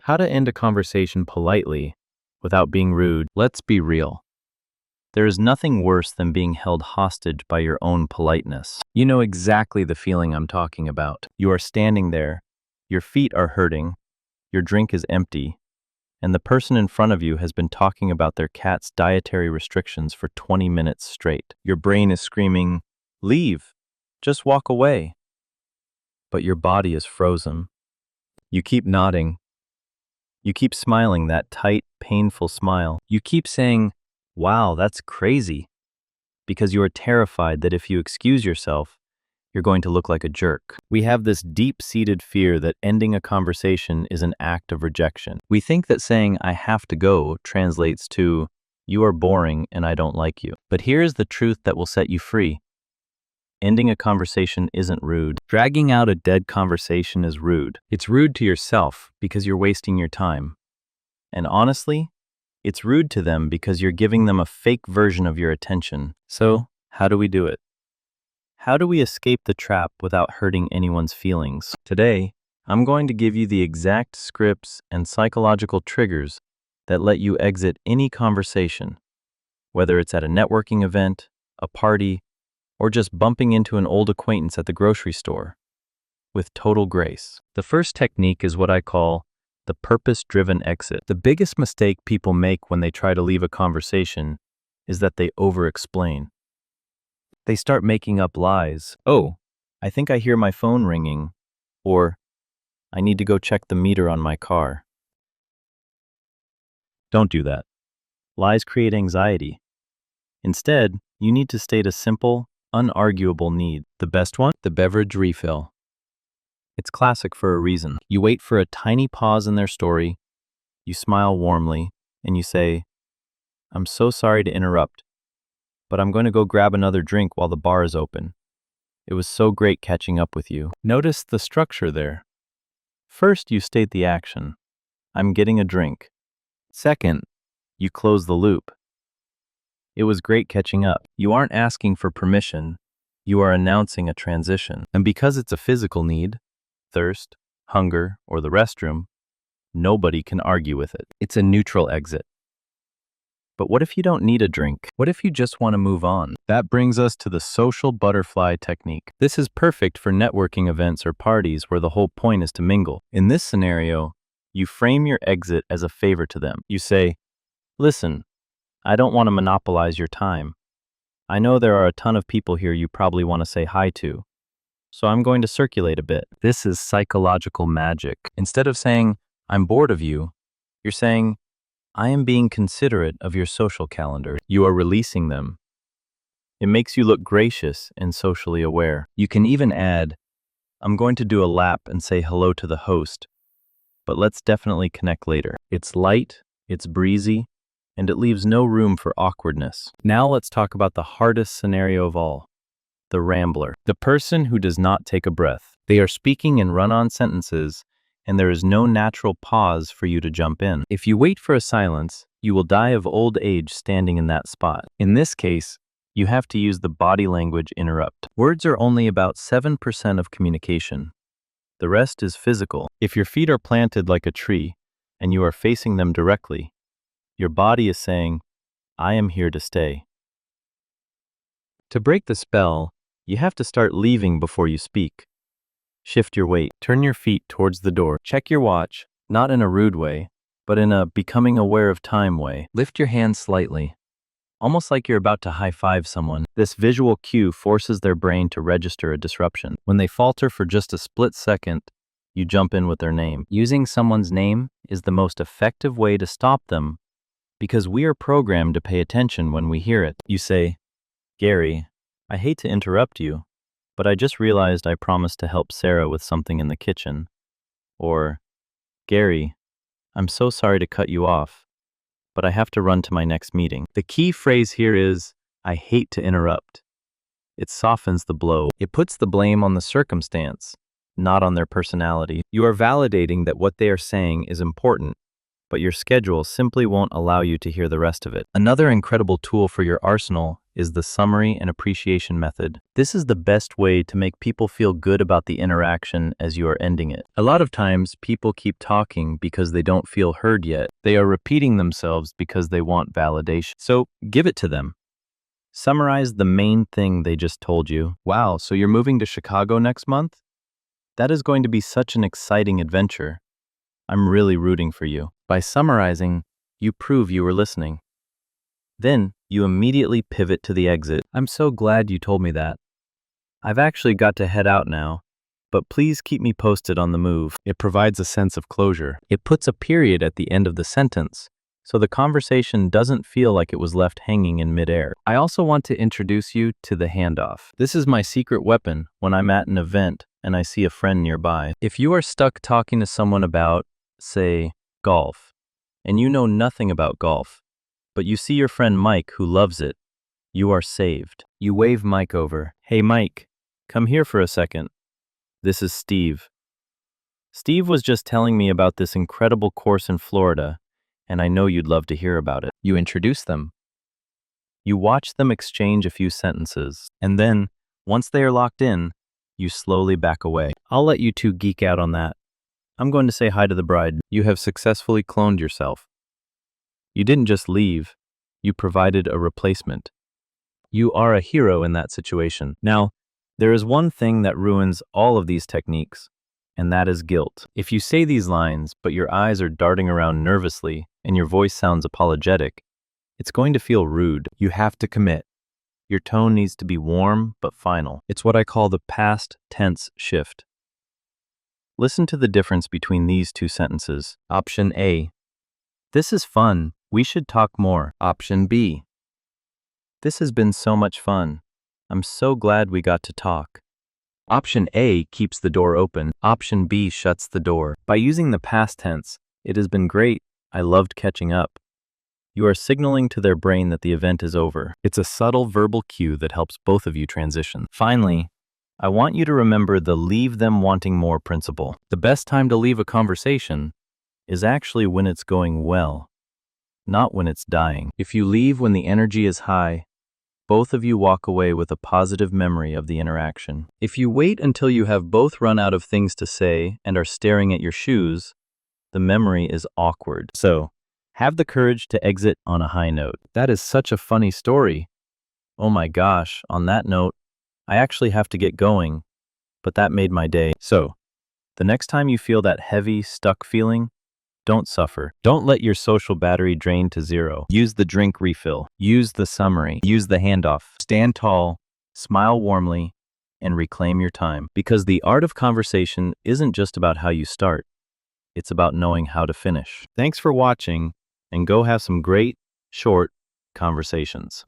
How to end a conversation politely without being rude. Let's be real. There is nothing worse than being held hostage by your own politeness. You know exactly the feeling I'm talking about. You are standing there, your feet are hurting, your drink is empty, and the person in front of you has been talking about their cat's dietary restrictions for 20 minutes straight. Your brain is screaming, "Leave, just walk away." But your body is frozen. You keep nodding. You keep smiling that tight, painful smile. You keep saying, "Wow, that's crazy," because you are terrified that if you excuse yourself, you're going to look like a jerk. We have this deep-seated fear that ending a conversation is an act of rejection. We think that saying, "I have to go," translates to, "You are boring and I don't like you." But here's the truth that will set you free. Ending a conversation isn't rude. Dragging out a dead conversation is rude. It's rude to yourself because you're wasting your time. And honestly, it's rude to them because you're giving them a fake version of your attention. So, how do we do it? How do we escape the trap without hurting anyone's feelings? Today, I'm going to give you the exact scripts and psychological triggers that let you exit any conversation, whether it's at a networking event, a party, or just bumping into an old acquaintance at the grocery store, with total grace. The first technique is what I call the purpose-driven exit. The biggest mistake people make when they try to leave a conversation is that they over-explain. They start making up lies. "Oh, I think I hear my phone ringing," or "I need to go check the meter on my car." Don't do that. Lies create anxiety. Instead, you need to state a simple, unarguable need. The best one? The beverage refill. It's classic for a reason. You wait for a tiny pause in their story, you smile warmly, and you say, "I'm so sorry to interrupt, but I'm going to go grab another drink while the bar is open. It was so great catching up with you." Notice the structure there. First, you state the action. "I'm getting a drink." Second, you close the loop. "It was great catching up." You aren't asking for permission, you are announcing a transition. And because it's a physical need, thirst, hunger, or the restroom, nobody can argue with it. It's a neutral exit. But what if you don't need a drink? What if you just want to move on? That brings us to the social butterfly technique. This is perfect for networking events or parties where the whole point is to mingle. In this scenario, you frame your exit as a favor to them. You say, "Listen, I don't want to monopolize your time. I know there are a ton of people here you probably want to say hi to, so I'm going to circulate a bit." This is psychological magic. Instead of saying, "I'm bored of you," you're saying, "I am being considerate of your social calendar." You are releasing them. It makes you look gracious and socially aware. You can even add, "I'm going to do a lap and say hello to the host, but let's definitely connect later." It's light, it's breezy, and it leaves no room for awkwardness. Now let's talk about the hardest scenario of all, the rambler. The person who does not take a breath. They are speaking in run-on sentences, and there is no natural pause for you to jump in. If you wait for a silence, you will die of old age standing in that spot. In this case, you have to use the body language interrupt. Words are only about 7% of communication. The rest is physical. If your feet are planted like a tree, and you are facing them directly, your body is saying, "I am here to stay." To break the spell, you have to start leaving before you speak. Shift your weight. Turn your feet towards the door. Check your watch, not in a rude way, but in a becoming aware of time way. Lift your hand slightly, almost like you're about to high-five someone. This visual cue forces their brain to register a disruption. When they falter for just a split second, you jump in with their name. Using someone's name is the most effective way to stop them because we are programmed to pay attention when we hear it. You say, "Gary, I hate to interrupt you, but I just realized I promised to help Sarah with something in the kitchen." Or, "Gary, I'm so sorry to cut you off, but I have to run to my next meeting." The key phrase here is, "I hate to interrupt." It softens the blow. It puts the blame on the circumstance, not on their personality. You are validating that what they are saying is important, but your schedule simply won't allow you to hear the rest of it. Another incredible tool for your arsenal is the summary and appreciation method. This is the best way to make people feel good about the interaction as you are ending it. A lot of times, people keep talking because they don't feel heard yet. They are repeating themselves because they want validation. So give it to them. Summarize the main thing they just told you. Wow, so you're moving to Chicago next month? That is going to be such an exciting adventure. I'm really rooting for you. By summarizing, you prove you were listening. Then, you immediately pivot to the exit. I'm so glad you told me that. I've actually got to head out now, but please keep me posted on the move. It provides a sense of closure. It puts a period at the end of the sentence, so the conversation doesn't feel like it was left hanging in midair. I also want to introduce you to the handoff. This is my secret weapon when I'm at an event and I see a friend nearby. If you are stuck talking to someone about, say, golf, and you know nothing about golf, but you see your friend Mike who loves it, you are saved. You wave Mike over. Hey Mike, come here for a second. This is Steve. Steve was just telling me about this incredible course in Florida, and I know you'd love to hear about it. You introduce them. You watch them exchange a few sentences, and then, once they are locked in, you slowly back away. I'll let you two geek out on that. I'm going to say hi to the bride. You have successfully cloned yourself. You didn't just leave, you provided a replacement. You are a hero in that situation. Now, there is one thing that ruins all of these techniques, and that is guilt. If you say these lines, but your eyes are darting around nervously and your voice sounds apologetic, it's going to feel rude. You have to commit. Your tone needs to be warm but final. It's what I call the past tense shift. Listen to the difference between these two sentences. Option A. This is fun. We should talk more. Option B. This has been so much fun. I'm so glad we got to talk. Option A keeps the door open. Option B shuts the door. By using the past tense, it has been great. I loved catching up. You are signaling to their brain that the event is over. It's a subtle verbal cue that helps both of you transition. Finally, I want you to remember the leave them wanting more principle. The best time to leave a conversation is actually when it's going well, not when it's dying. If you leave when the energy is high, both of you walk away with a positive memory of the interaction. If you wait until you have both run out of things to say and are staring at your shoes, the memory is awkward. So, have the courage to exit on a high note. That is such a funny story. Oh my gosh, on that note, I actually have to get going, but that made my day. So, the next time you feel that heavy, stuck feeling, don't suffer. Don't let your social battery drain to zero. Use the drink refill. Use the summary. Use the handoff. Stand tall, smile warmly, and reclaim your time. Because the art of conversation isn't just about how you start. It's about knowing how to finish. Thanks for watching, and go have some great, short conversations.